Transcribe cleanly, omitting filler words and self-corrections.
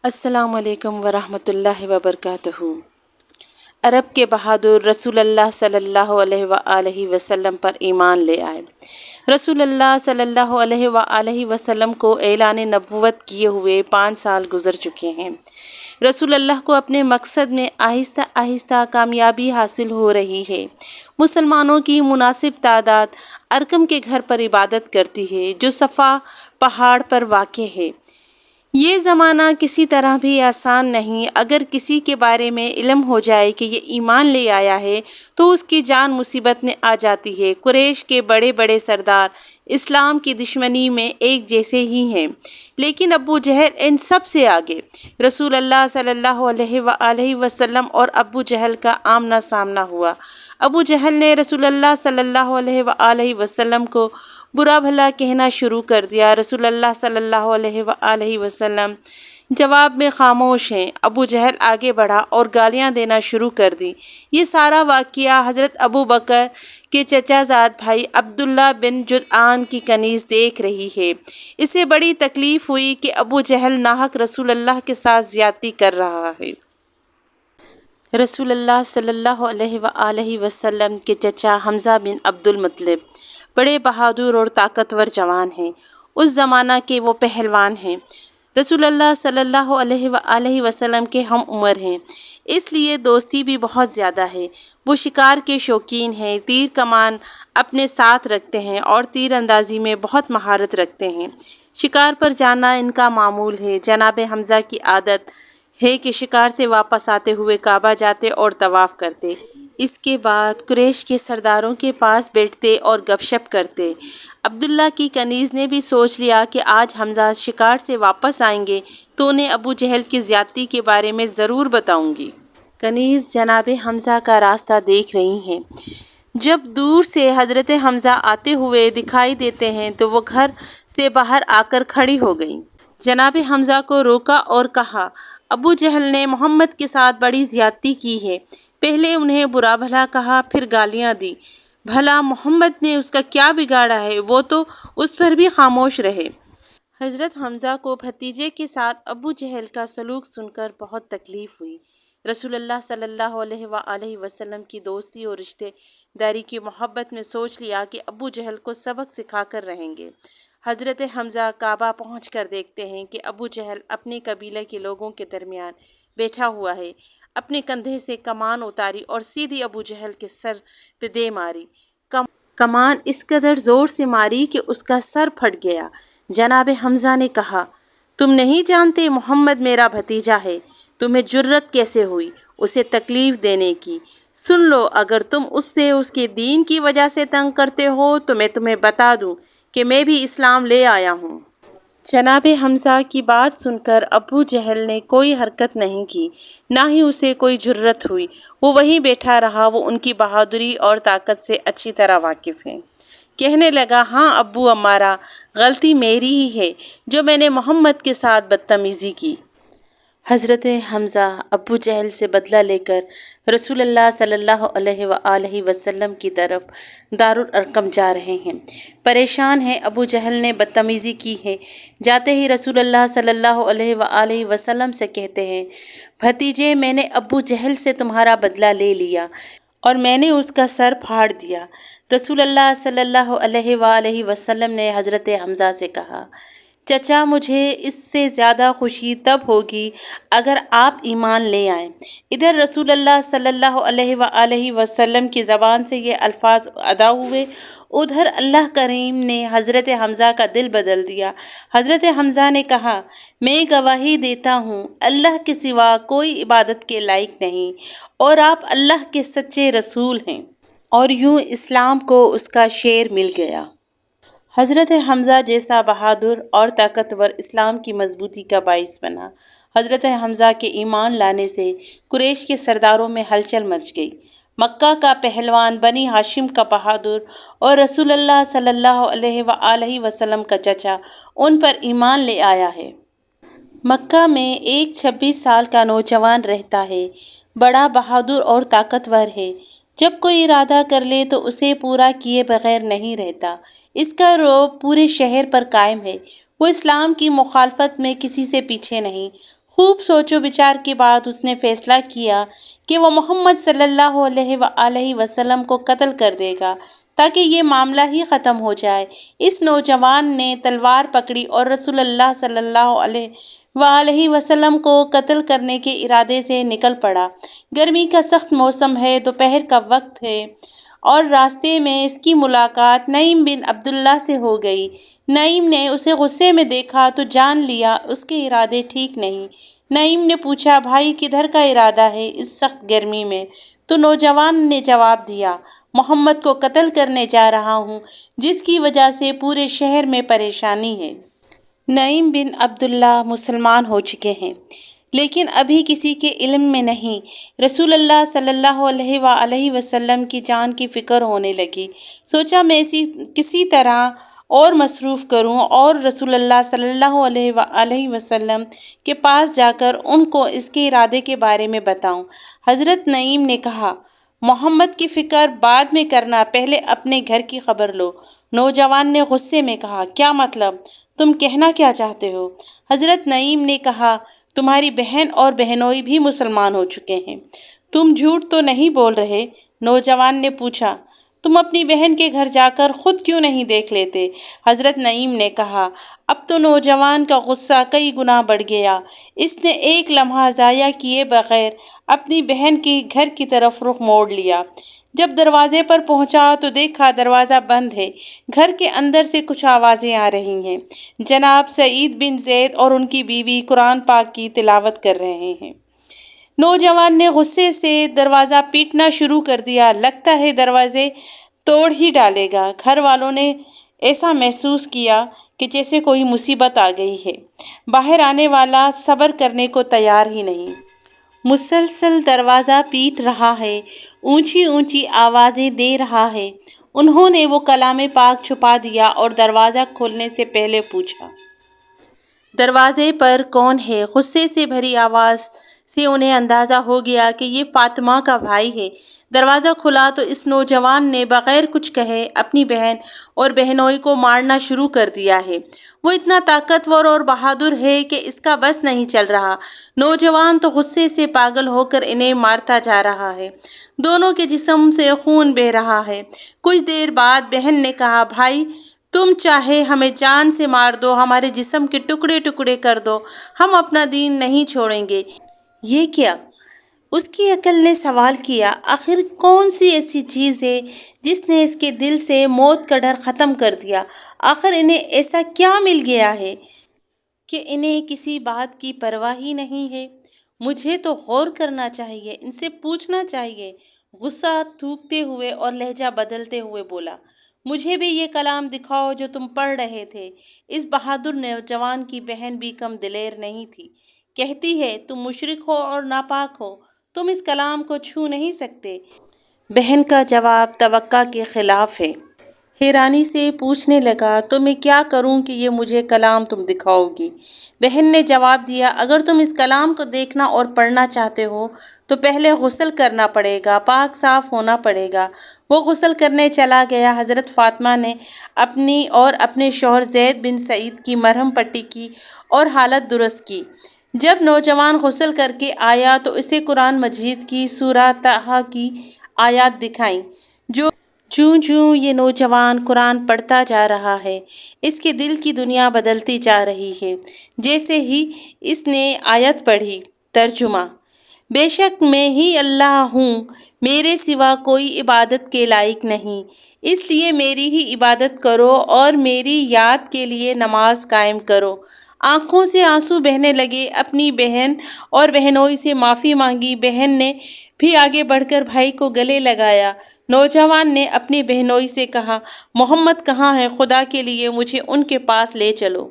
السلام علیکم ورحمۃ اللہ وبرکاتہ۔ عرب کے بہادر رسول اللہ صلی اللہ علیہ وآلہ وسلم پر ایمان لے آئے۔ رسول اللہ صلی اللہ علیہ وآلہ وسلم کو اعلان نبوت کیے ہوئے 5 سال گزر چکے ہیں۔ رسول اللہ کو اپنے مقصد میں آہستہ آہستہ کامیابی حاصل ہو رہی ہے۔ مسلمانوں کی مناسب تعداد ارقم کے گھر پر عبادت کرتی ہے جو صفا پہاڑ پر واقع ہے۔ یہ زمانہ کسی طرح بھی آسان نہیں۔ اگر کسی کے بارے میں علم ہو جائے کہ یہ ایمان لے آیا ہے تو اس کی جان مصیبت میں آ جاتی ہے۔ قریش کے بڑے بڑے سردار اسلام کی دشمنی میں ایک جیسے ہی ہیں، لیکن ابو جہل ان سب سے آگے۔ رسول اللہ صلی اللہ علیہ وآلہ وسلم اور ابو جہل کا آمنا سامنا ہوا۔ ابو جہل نے رسول اللہ صلی اللہ علیہ وآلہ وسلم کو برا بھلا کہنا شروع کر دیا۔ رسول اللہ صلی اللہ علیہ وآلہ وسلم جواب میں خاموش ہیں۔ ابو جہل آگے بڑھا اور گالیاں دینا شروع کر دی۔ یہ سارا واقعہ حضرت ابو بکر کے چچا زاد بھائی عبداللہ بن جدعان کی کنیز دیکھ رہی ہے۔ اسے بڑی تکلیف ہوئی کہ ابو جہل ناحق رسول اللہ کے ساتھ زیادتی کر رہا ہے۔ رسول اللہ صلی اللہ علیہ وآلہ وسلم کے چچا حمزہ بن عبد المطلب بڑے بہادر اور طاقتور جوان ہیں۔ اس زمانہ کے وہ پہلوان ہیں۔ رسول اللہ صلی اللہ علیہ وآلہ وسلم کے ہم عمر ہیں، اس لیے دوستی بھی بہت زیادہ ہے۔ وہ شکار کے شوقین ہیں، تیر کمان اپنے ساتھ رکھتے ہیں اور تیر اندازی میں بہت مہارت رکھتے ہیں۔ شکار پر جانا ان کا معمول ہے۔ جناب حمزہ کی عادت ہے کہ شکار سے واپس آتے ہوئے کعبہ جاتے اور طواف کرتے۔ اس کے بعد قریش کے سرداروں کے پاس بیٹھتے اور گپ شپ کرتے۔ عبداللہ کی کنیز نے بھی سوچ لیا کہ آج حمزہ شکار سے واپس آئیں گے تو انہیں ابو جہل کی زیادتی کے بارے میں ضرور بتاؤں گی۔ کنیز جناب حمزہ کا راستہ دیکھ رہی ہیں۔ جب دور سے حضرت حمزہ آتے ہوئے دکھائی دیتے ہیں تو وہ گھر سے باہر آ کر کھڑی ہو گئیں۔ جناب حمزہ کو روکا اور کہا، ابو جہل نے محمد کے ساتھ بڑی زیادتی کی ہے۔ پہلے انہیں برا بھلا کہا، پھر گالیاں دی۔ بھلا محمد نے اس کا کیا بگاڑا ہے؟ وہ تو اس پر بھی خاموش رہے۔ حضرت حمزہ کو بھتیجے کے ساتھ ابو جہل کا سلوک سن کر بہت تکلیف ہوئی۔ رسول اللہ صلی اللہ علیہ وآلہ وسلم کی دوستی اور رشتے داری کی محبت میں سوچ لیا کہ ابو جہل کو سبق سکھا کر رہیں گے۔ حضرت حمزہ کعبہ پہنچ کر دیکھتے ہیں کہ ابو جہل اپنے قبیلے کے لوگوں کے درمیان بیٹھا ہوا ہے۔ اپنے کندھے سے کمان اتاری اور سیدھی ابو جہل کے سر پہ دے ماری۔ کمان اس قدر زور سے ماری کہ اس کا سر پھٹ گیا۔ جناب حمزہ نے کہا، تم نہیں جانتے محمد میرا بھتیجا ہے، تمہیں جرأت کیسے ہوئی اسے تکلیف دینے کی؟ سن لو، اگر تم اس سے اس کے دین کی وجہ سے تنگ کرتے ہو تو میں تمہیں بتا دوں کہ میں بھی اسلام لے آیا ہوں۔ جناب حمزہ کی بات سن کر ابو جہل نے کوئی حرکت نہیں کی، نہ ہی اسے کوئی جرأت ہوئی۔ وہ وہیں بیٹھا رہا۔ وہ ان کی بہادری اور طاقت سے اچھی طرح واقف ہے۔ کہنے لگا، ہاں ابو امارہ، غلطی میری ہی ہے جو میں نے محمد کے ساتھ بدتمیزی کی۔ حضرت حمزہ ابو جہل سے بدلہ لے کر رسول اللہ صلی اللہ علیہ وآلہ وسلم کی طرف دارالارقم جا رہے ہیں۔ پریشان ہیں، ابو جہل نے بدتمیزی کی ہے۔ جاتے ہی رسول اللہ صلی اللہ علیہ وآلہ وسلم سے کہتے ہیں، بھتیجے، میں نے ابو جہل سے تمہارا بدلہ لے لیا اور میں نے اس کا سر پھاڑ دیا۔ رسول اللہ صلی اللہ علیہ وآلہ وسلم نے حضرت حمزہ سے کہا، چچا، مجھے اس سے زیادہ خوشی تب ہوگی اگر آپ ایمان لے آئیں۔ ادھر رسول اللہ صلی اللہ علیہ وآلہ وسلم کی زبان سے یہ الفاظ ادا ہوئے، ادھر اللہ کریم نے حضرت حمزہ کا دل بدل دیا۔ حضرت حمزہ نے کہا، میں گواہی دیتا ہوں اللہ کے سوا کوئی عبادت کے لائق نہیں اور آپ اللہ کے سچے رسول ہیں۔ اور یوں اسلام کو اس کا شیر مل گیا۔ حضرت حمزہ جیسا بہادر اور طاقتور اسلام کی مضبوطی کا باعث بنا۔ حضرت حمزہ کے ایمان لانے سے قریش کے سرداروں میں ہلچل مچ گئی۔ مکہ کا پہلوان، بنی ہاشم کا بہادر اور رسول اللہ صلی اللہ علیہ وآلہ وسلم کا چچا ان پر ایمان لے آیا ہے۔ مکہ میں ایک 26 سال کا نوجوان رہتا ہے، بڑا بہادر اور طاقتور ہے۔ جب کوئی ارادہ کر لے تو اسے پورا کیے بغیر نہیں رہتا۔ اس کا رعب پورے شہر پر قائم ہے۔ وہ اسلام کی مخالفت میں کسی سے پیچھے نہیں، خوب سوچ و بچار کے بعد اس نے فیصلہ کیا کہ وہ محمد صلی اللہ علیہ وآلہ وسلم کو قتل کر دے گا تاکہ یہ معاملہ ہی ختم ہو جائے۔ اس نوجوان نے تلوار پکڑی اور رسول اللہ صلی اللہ علیہ وآلہ وسلم کو قتل کرنے کے ارادے سے نکل پڑا۔ گرمی کا سخت موسم ہے، دوپہر کا وقت ہے اور راستے میں اس کی ملاقات نعیم بن عبداللہ سے ہو گئی۔ نعیم نے اسے غصے میں دیکھا تو جان لیا اس کے ارادے ٹھیک نہیں۔ نعیم نے پوچھا، بھائی کدھر کا ارادہ ہے اس سخت گرمی میں؟ تو نوجوان نے جواب دیا، محمد کو قتل کرنے جا رہا ہوں، جس کی وجہ سے پورے شہر میں پریشانی ہے۔ نعیم بن عبداللہ مسلمان ہو چکے ہیں لیکن ابھی کسی کے علم میں نہیں۔ رسول اللہ صلی اللہ علیہ وآلہ وسلم کی جان کی فکر ہونے لگی۔ سوچا میں کسی طرح اور مصروف کروں اور رسول اللہ صلی اللہ علیہ وآلہ وسلم کے پاس جا کر ان کو اس کے ارادے کے بارے میں بتاؤں۔ حضرت نعیم نے کہا، محمد کی فکر بعد میں کرنا، پہلے اپنے گھر کی خبر لو۔ نوجوان نے غصے میں کہا، کیا مطلب؟ تم کہنا کیا چاہتے ہو؟ حضرت نعیم نے کہا، تمہاری بہن اور بہنوئی بھی مسلمان ہو چکے ہیں، تم جھوٹ تو نہیں بول رہے؟ نوجوان نے پوچھا، تم اپنی بہن کے گھر جا کر خود کیوں نہیں دیکھ لیتے؟ حضرت نعیم نے کہا۔ اب تو نوجوان کا غصہ کئی گنا بڑھ گیا۔ اس نے ایک لمحہ ضائع کیے بغیر اپنی بہن کے گھر کی طرف رخ موڑ لیا۔ جب دروازے پر پہنچا تو دیکھا دروازہ بند ہے۔ گھر کے اندر سے کچھ آوازیں آ رہی ہیں۔ جناب سعید بن زید اور ان کی بیوی قرآن پاک کی تلاوت کر رہے ہیں۔ نوجوان نے غصے سے دروازہ پیٹنا شروع کر دیا، لگتا ہے دروازے توڑ ہی ڈالے گا۔ گھر والوں نے ایسا محسوس کیا کہ جیسے کوئی مصیبت آ گئی ہے۔ باہر آنے والا صبر کرنے کو تیار ہی نہیں۔ مسلسل دروازہ پیٹ رہا ہے، اونچی اونچی آوازیں دے رہا ہے۔ انہوں نے وہ کلام پاک چھپا دیا اور دروازہ کھولنے سے پہلے پوچھا، دروازے پر کون ہے؟ غصے سے بھری آواز سے انہیں اندازہ ہو گیا کہ یہ فاطمہ کا بھائی ہے۔ دروازہ کھلا تو اس نوجوان نے بغیر کچھ کہے اپنی بہن اور بہنوئی کو مارنا شروع کر دیا ہے۔ وہ اتنا طاقتور اور بہادر ہے کہ اس کا بس نہیں چل رہا۔ نوجوان تو غصے سے پاگل ہو کر انہیں مارتا جا رہا ہے۔ دونوں کے جسم سے خون بہہ رہا ہے۔ کچھ دیر بعد بہن نے کہا، بھائی تم چاہے ہمیں جان سے مار دو، ہمارے جسم کے ٹکڑے ٹکڑے کر دو، ہم اپنا دین نہیں چھوڑیں گے۔ یہ کیا؟ اس کی عقل نے سوال کیا، آخر کون سی ایسی چیز ہے جس نے اس کے دل سے موت کا ڈر ختم کر دیا؟ آخر انہیں ایسا کیا مل گیا ہے کہ انہیں کسی بات کی پرواہ ہی نہیں ہے؟ مجھے تو غور کرنا چاہیے، ان سے پوچھنا چاہیے۔ غصہ تھوکتے ہوئے اور لہجہ بدلتے ہوئے بولا، مجھے بھی یہ کلام دکھاؤ جو تم پڑھ رہے تھے۔ اس بہادر نوجوان کی بہن بھی کم دلیر نہیں تھی۔ کہتی ہے، تم مشرک ہو اور ناپاک ہو، تم اس کلام کو چھو نہیں سکتے۔ بہن کا جواب توقع کے خلاف ہے۔ حیرانی سے پوچھنے لگا، تو میں کیا کروں کہ یہ مجھے کلام تم دکھاؤ گی؟ بہن نے جواب دیا، اگر تم اس کلام کو دیکھنا اور پڑھنا چاہتے ہو تو پہلے غسل کرنا پڑے گا، پاک صاف ہونا پڑے گا۔ وہ غسل کرنے چلا گیا۔ حضرت فاطمہ نے اپنی اور اپنے شوہر زید بن سعید کی مرہم پٹی کی اور حالت درست کی۔ جب نوجوان غسل کر کے آیا تو اسے قرآن مجید کی سورہ طٰہٰ کی آیات دکھائیں۔ جوں جوں یہ نوجوان قرآن پڑھتا جا رہا ہے، اس کے دل کی دنیا بدلتی جا رہی ہے۔ جیسے ہی اس نے آیت پڑھی، ترجمہ، بے شک میں ہی اللہ ہوں، میرے سوا کوئی عبادت کے لائق نہیں، اس لیے میری ہی عبادت کرو اور میری یاد کے لیے نماز قائم کرو۔ آنکھوں سے آنسو بہنے لگے۔ اپنی بہن اور بہنوئی سے معافی مانگی۔ بہن نے بھی آگے بڑھ کر بھائی کو گلے لگایا۔ نوجوان نے اپنی بہنوئی سے کہا، محمد کہاں ہے؟ خدا کے لیے مجھے ان کے پاس لے چلو۔